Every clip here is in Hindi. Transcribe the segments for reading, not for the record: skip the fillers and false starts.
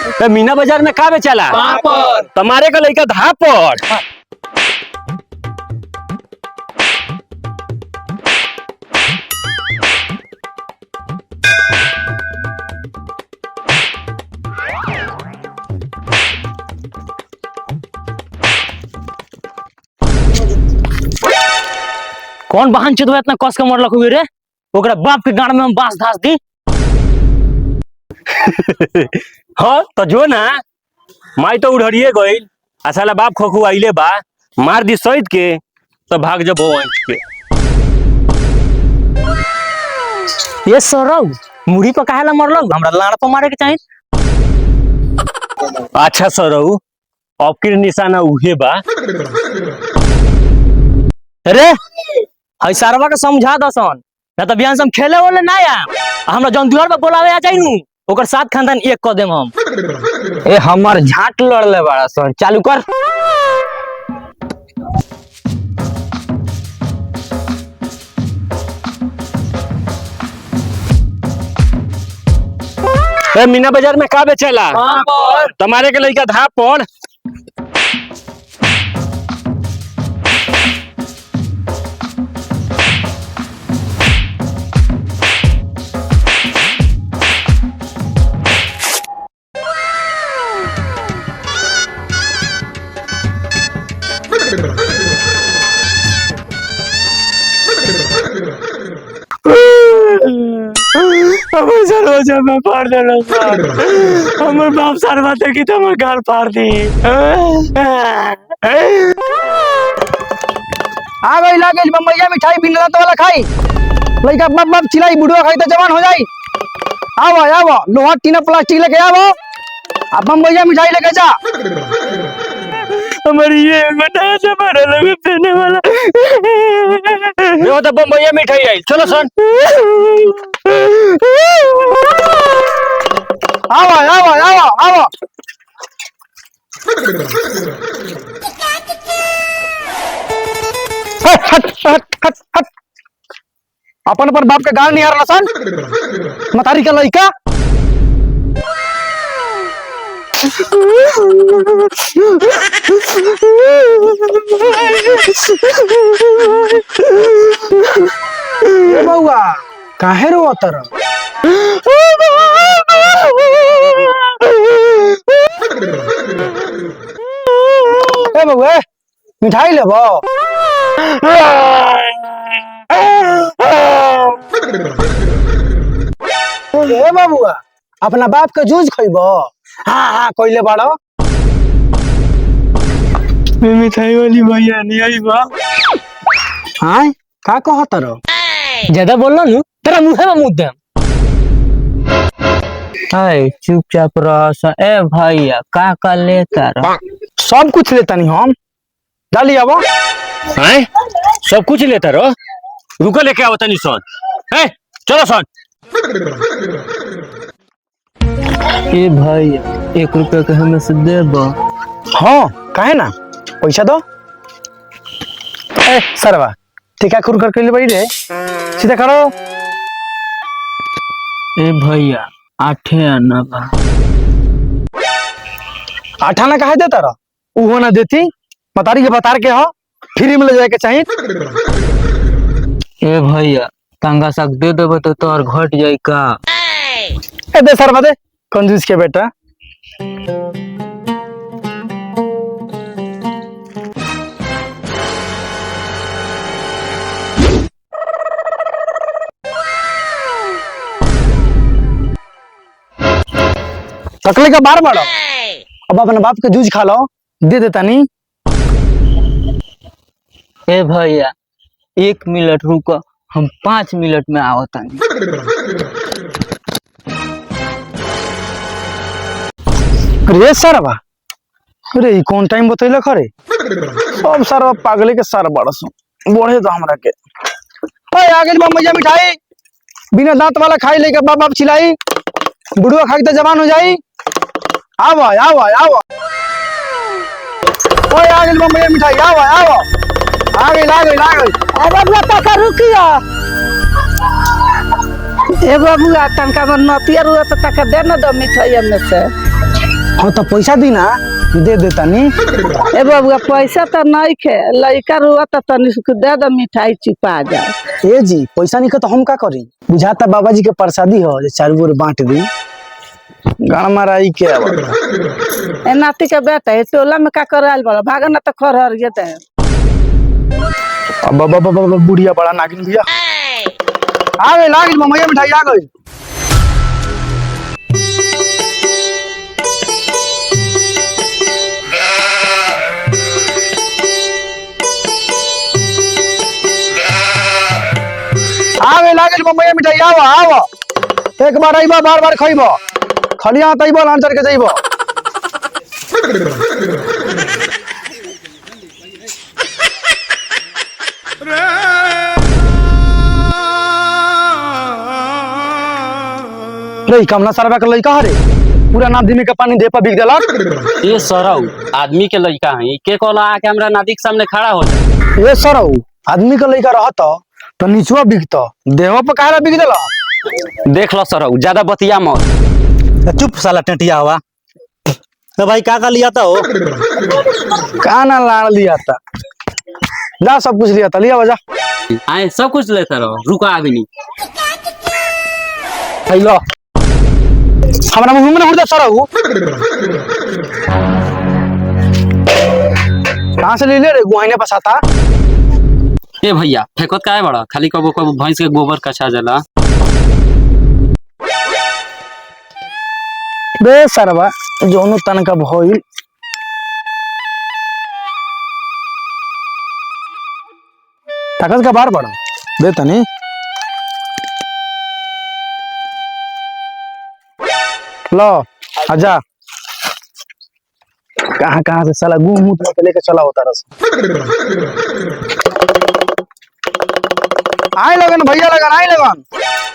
तो मीना बाजार में का बेचाला? पापड़। तुम्हारे का लड़का धापड़। कौन बहन चुदवा इतना कस के मरलक हुए रे? ओकरा बाप के गाड़ में हम बांस धास दी। हाँ तो जो ना माई तो उड़िए गई। साला बाप खोखू आइले बा मार दी सहित के तो भाग जब के। ये सरौ मुड़ी पर काहेला मरलक? हमरा लाड़ पर मारे के चाहिए। अच्छा सरौ अब के निशाना उहे बा। अरे हई सारवा के समझा दसन ना तो बिहान से हम खेले वाले ना आया। हमरा जौन दुआर पर बोलावे आ जाई नु ओकर साथ खानदान एक कर देम हम। ए हमर झाट लड़ले बड़ा सन चालू कर। ए मीना बाजार में का बेचेला? पापड़। तुम्हारे के लइका धापड़। में फाड़ देलो सर। हमर बाप सरवा देखी तो हमर गाल फाड़ दी। आ गई लागल बम्बईया मिठाई बिन रात वाला खाई। लइका बाप बाप चिल्लाई बुढ़वा खाई तो जवान हो जाई। आवो आवो लोहा टीना प्लास्टिक लेके आवो। आ बम्बईया मिठाई लेके जा। हमारी ये बताया से मारा लोग पहने वाला। ये तो बम्बईया मिठाई आई। चलो सन। आवो आवो आवो आवो। हट हट हट हट। अपन अपन बाप के गाल नहीं हारला सन। मतारी का लइका। बउआ काहे रोवत रह? ए बउआ मिठाई लेबो? ए बबुआ अपना बाप के जूझ खइबो? हाँ हाँ कोइले बाड़ो। मिठाई वाली भैया नहीं आई बा। हाँ का कहत रहो? ज्यादा बोलना नु तेरा मुंह में मुद्दा। हाय चुपचाप रह। ए भैया का लेता रह? सब कुछ लेता नहीं हम। डाली आवो। हैं सब कुछ लेता रह? रुको लेके आओ तनी सन। हैं चलो सन। ए भैया 1 रुपया के हमें से देबो? हाँ काहे ना पैसा दो। ए सरवा टीका खुर करके ले बैठ रे सीधा करो। ए भैया 8 आना बा। 8 आना काहे देता रह? उहो ना देती मतारी के बता के हो फ्री में ले जाए के चाहिए। ए भैया तंगा सक दे देबो तो तोर घट जाई का? ए दे सरवा दे कंजूस के बेटा। तकले का बार मारो। अब अपने बाप के जूझ खा लो दे देता नहीं। ए भैया 1 मिनट रुको हम 5 मिनट में आवता नहीं। अरे सरवा अरे कौन टाइम बतैल खरे? सब सरवा पागले के सर बड़स बढ़े तो हमरा के। आगे मम्मी मिठाई बिना दांत वाला खाई लेके बाप बाप चिल्लाई बुढ़वा खाई तो जवान हो जाई। आवो आवो आवो ओए आ गई मम्मी मिठाई। आवो आवो आ गई अरे बबुआ तका रुकिया। ए बबुआ तनका मन नतिया रुआ तो तका दे न दो मिठाई में से। हाँ तो पैसा दी ना दे देता नी। ए बबुआ पैसा तो नहीं खे लड़का रुआ तो तनी दे दो मिठाई चिपा जाए। ए जी पैसा नहीं तो हम का करी बुझाता बाबा जी के प्रसादी हो जे चारू गोर बांट दी गान माराई के ए नाती के बेटा है टोला में का कर आइल बड़ा भागा ना तो खरहर जेते है। अब बाबा बुढ़िया बड़ा नागिन भैया आ गई लागिन मम्मी मिठाई आ गई। आवे लागे मम्मी मिठाई आवा एक बार आइबा बार बार खइबो खलिया तइबो लांचर के जइबो। रे कमला सरवा के लइका हरे पूरा नादी में के पानी दे पर बिक देलक। ये सरौ आदमी के लड़का है के कहला आके हमरा नदी के सामने खड़ा हो जाए। ए सरौ आदमी के लइका रहत तो नीचवा बिकत देहो पर काहे बिक देला। देख लो सरौ ज्यादा बतिया मत। चुप साला टेटिया हुआ। तो भाई का लिया था हो काना लाड़ लिया था जा सब कुछ लिया था लिया वजह आए सब कुछ लेता रहो रुका अभी नहीं। हेलो हमरा मुंह में उड़ दे सरौ कहां से ले ले रे गुहाने बसाता। ए भैया फेंकत काहे बड़ा खाली कबो कबो भैंस के गोबर कचा जाला। बे सरवा जोनो तन का भइल ताकत का बार बड़ा दे तनी लो आजा कहाँ से साला गुम मुंह लेके चला होता रस आई लगन भैया लगन आई लगन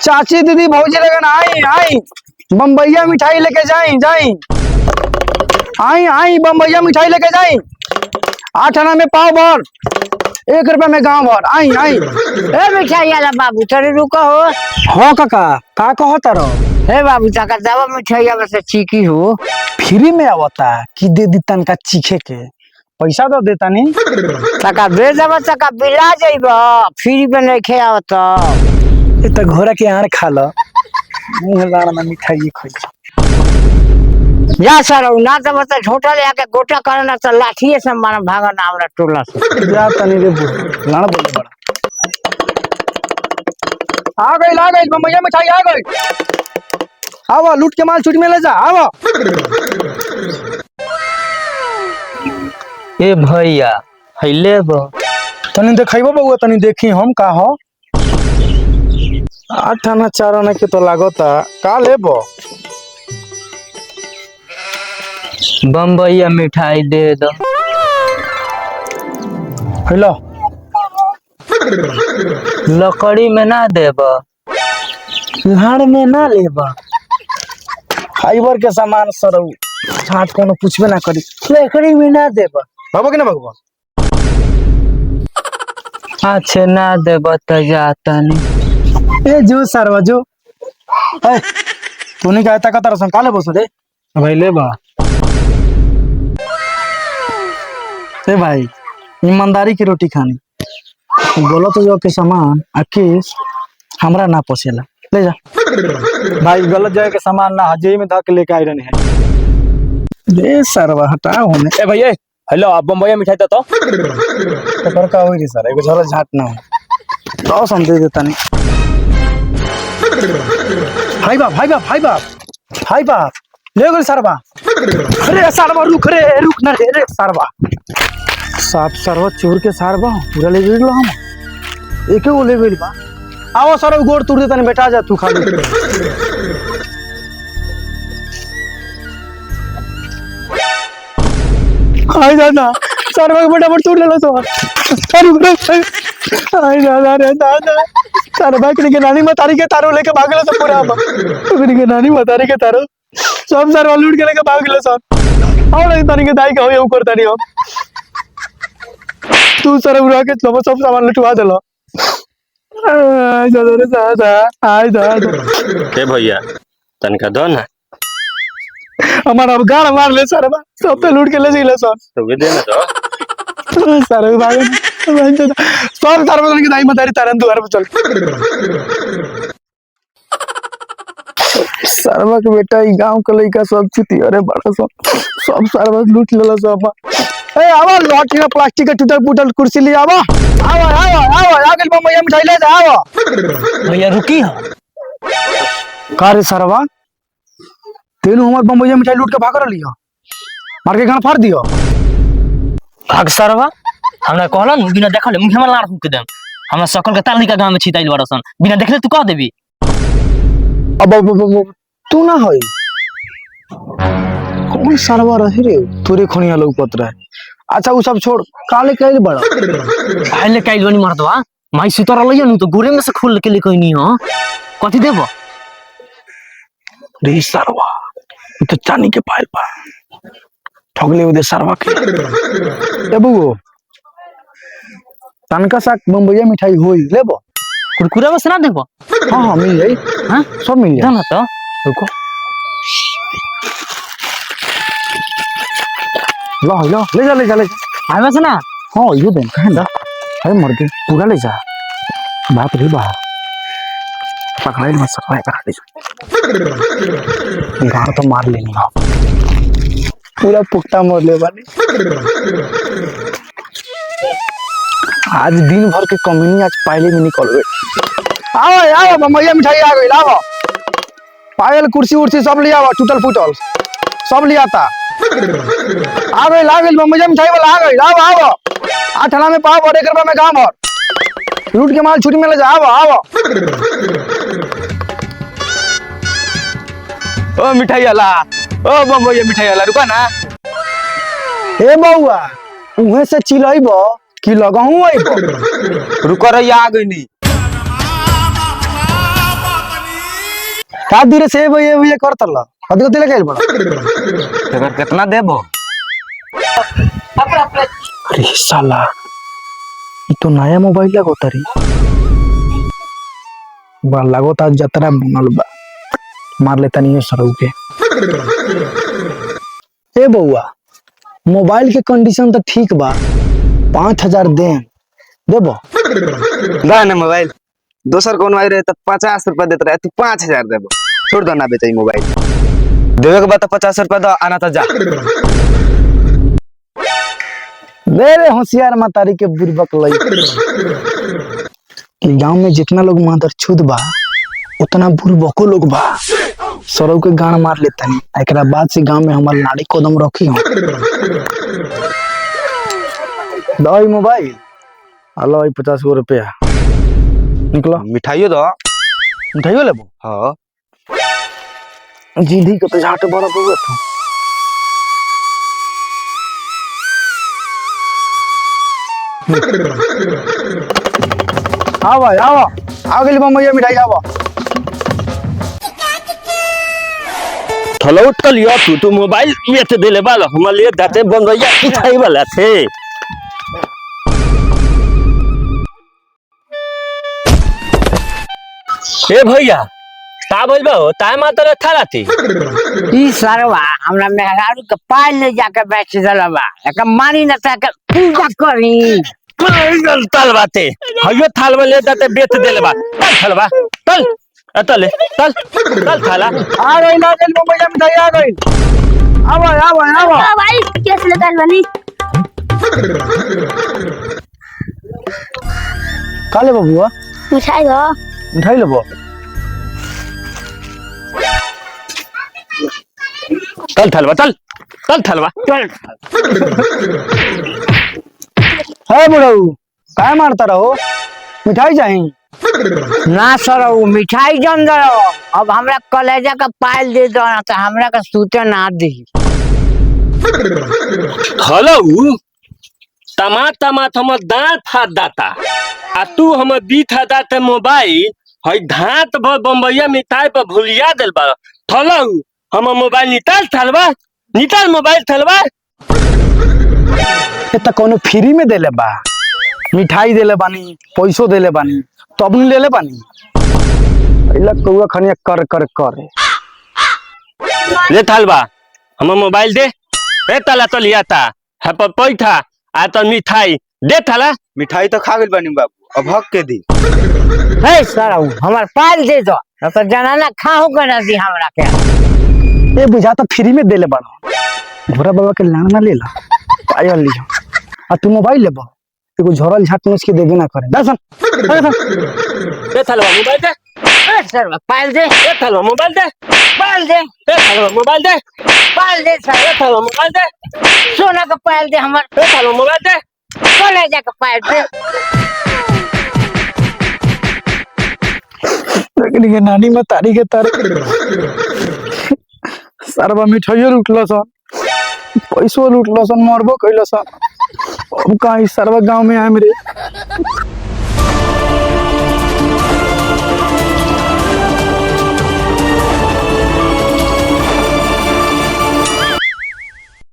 चाची दीदी भौजी लगन आई आई बम्बैया मिठाई लेके जाई जाई आई आई बम्बैया मिठाई लेके जाई 8 आना में पाव भर 1 रुपया में गांव भर आई आई। ए मिठाई वाला बाबू थोड़ी रुको हो। हो काका का कहता रहो हे बाबू तका दवा मिठाई बस चीकी हो फ्री में आवता कि दे दी तनका चीखे के पैसा तो देता नहीं तका दे देबा तका बिला जाइबा फ्री में नहीं खे आवत ये तो घोड़ा के आड़ खा लो मुंह लाड़ में मिठाई खोई जा सर ना तो बता झोटा ले आके गोटा करना तो लाठिए से मार भागा ना हमरा टोला से जा तनी रे लाड़ बोले बड़ा आ गई बम्बैया मिठाई आ गई आवा लूट के माल छूट में ले जा आवा। ए भैया हइले बा तनी देखइबो बउआ तनी देखी हम का हो 8 आना 4 आना के तो लागता का लेबो बम्बैया मिठाई दे दो। हेलो लकड़ी में ना देबा लाड़ में ना लेबा फाइबर के सामान सरौ हाथ कोनो पूछबे ना करी लकड़ी में ना देबा बाबा के ना भगवा अच्छे ना देबा तो जाता नहीं। ए जो सरवा जो ए तूने का ता का तरह काले बस रे भाई लेबा ए भाई ईमानदारी की रोटी खानी गलत जो के सामान अकेस हमरा ना पोसेला ले जा भाई गलत जगह के सामान ना हजे में धक लेके आई रहने है दे सरवा हटाओ होने ए भैया हेलो आप बम्बैया मिठाई दे तो तो का होई रे सर एगो झोला झाट ना हो तो सम दे देता नहीं हाय बाप ले गल सरवा अरे सरवा रुक ना रे सरवा साफ सरवा चोर के सरवा पूरा ले गेलो हम एके गो ले गेल बा आओ सरवा गोड़ तोड़ देता नहीं बेटा जा तू खा ले हाय दादा सरवा के फटाफट तोड़ लेलो तो हाय दादा रे दादा सरवा के नानी मतारी के तारो लेके भागलो तो पूरा हम के नानी मतारी के तारो सब सरवा लूट के लेके भागलो सब और नहीं तानी के दाई का हो करता नहीं हम तू सर उड़ा के सब सामान लुटवा देलो आय दादा रे दादा आय दादा के भैया तनका दो ना हमारा अब गाड़ मार ले सर सब पे लूट के ले जिले सर तो वे देना तो सर भाग सब सार्वजनिक की दाई मतारी तारन द्वार पे चल सरवा के बेटा ई गांव के लइका सब चुती अरे बड़ा सब सरवा लूट लेला सब ए आवा लॉटी में प्लास्टिक के टूटल फूटल कुर्सी ले आवा आवा आवा आवा आ गेल मैया मिठाई ले जा आवा भैया रुकी हो का रे सरवा तेनु हमर बम्बईया मिठाई लूट के भाग रहलियो मार के गान फाड़ दियो भाग सरवा हमरा कहलन बिना देखले मुंह में लाड़ फूक देम हमरा सकल के तालनी का गांव में छिताइल बड़सन बिना देखले तू कह देबी अब तू ना होई कौन सरवा रही रे तोरे खनिया लौकत रहे अच्छा वो सब छोड़ काले कैल बड़ा पहले काइल बनी मरदवा माई सुतर लइयो नु तो गोरे में से खोल के ले कोई नहीं हो कथि देबो रे सरवा तो चानी के पाइल पा ठगले उदे सरवा के ए बुगो तनका सा बम्बईया मिठाई होई लेबो कुरकुरा में से ना देबो हां हां मिल जाई हां सब मिल जाई ना तो रुको लो ले जा आवे से ना हां ये दे कहां दा अरे मर गई पूरा ले जा बाप रे बाप पकड़ाई मत सफाई करा दे गाड़ तो मार लेनी हो पूरा पुख्ता मोड़ ले वाली आज दिन भर के कमीनी आज पहले में निकल गए आओ बम्बईया मिठाई आ गई लाओ पायल कुर्सी उर्सी सब लिया हुआ टूटल फूटल सब लिया था आ गई बम्बईया मिठाई वाला आ गई आओ 8 आना में पाव और 1 रुपया में काम और लूट के माल छुट्टी में ले जा आओ ओ मिठाई वाला ओ बम्बईया मिठाई वाला रुका ना ए बउआ उहे से चिलइबो कि लगाऊ आइबो रुको रे आ गई नी का धीरे से ये करतल कथि कथि लगे बड़ा अगर कितना देबो अरे साला ये तो नया मोबाइल लगो तारी बा लगो ता जतरा बनल बा मार लेता नहीं सरऊ के ए बउआ मोबाइल के कंडीशन तो ठीक बा 5000 दे देबो गा ना मोबाइल दोसर कौन आई रहे तो 50 रुपया देते रहे तू 5000 देबो छोड़ दो ना बेचाई मोबाइल देवे के बाद 50 रुपया दो आना तो जा मेरे होशियार मातारी के बुरबक लई कि गांव में जितना लोग मादर छुद बा उतना बुरबको लोग बा सरऊ के गान मार लेता नहीं एकरा बाद से गांव में हमार नाड़ी कदम रखी हो दई मोबाइल हलो 50 रुपया निकलो मिठाइयो दो मिठाइयो लेबो हां जीधी के तो झाट बड़ा बुआ तू आओ भाई आओ आ गेली बम्बईया मिठाई आओ थलो तलियो तू मोबाइल बेच देले बाल हम लिए दाते बम्बईया मिठाई वाला थे ए भैया का बोलबो ताय मातर थाला थी ई सरवा हमरा मेहरारू के पाल ले जाके बेच देलबा एक मारी न तक पूजा करी तल बाते हयो थाल में ले दाते बेच देले बा तल थालबा तल अतले तल तल थाला आ गई ना जल बम्बईया मिठाई आ गई आओ भाई केस लगाल बनी काले बबुआ मिठाई दो मिठाई लेबो तल थालबा तल तल थालबा चल है बुढ़ऊ काय मारता रहो मिठाई चाही ना सरऊ मिठाई जन दो अब हमरा कलेजा का पाल दे दो ना तो हमरा का सूते ना दी हेलो तमा हम दांत फाड़ दाता आ तू हम बीथा दाते मोबाइल हई धात भर बम्बईया मिठाई पर भूलिया दिल बा थलो हम मोबाइल निकाल थलबा निकाल मोबाइल थलबा ए त कोनो फ्री में देले बा मिठाई देले बानी पैसो देले बानी तब न लेले बानी इला कौआ खनिया कर कर कर ले थलबा हम मोबाइल दे ए तला तो लिया था है पैठा आ तो मिठाई दे थाला। मिठाई तो खा गइल बानी बाबू, अब हक के दी। हे सारा हमार पाल दे दो न तो जनाना खाहू के ना दी हमरा के। ये बुझा तो फ्री में देले बड़ा भोरा बाबा के लाना ले ला पायल लियो आ तू मोबाइल लेबो एगो झोरल झाट नस के देबे ना करे दर्शन दे थाला मोबाइल दे हे सरवा पाल दे दे थाला मोबाइल दे पाल दे दे थाला मोबाइल दे पाल दे दे सर थाला मोबाइल दे सोना का पाल दे हमर दे थाला मोबाइल दे कलेजा का पाल दे। लेकिन के नानी में तारी के तार सरवा मिठाइयो लूटलो सन पैसो लूटलो सन मरबो कइलो सन अब कहीं सरवा गांव में आए मेरे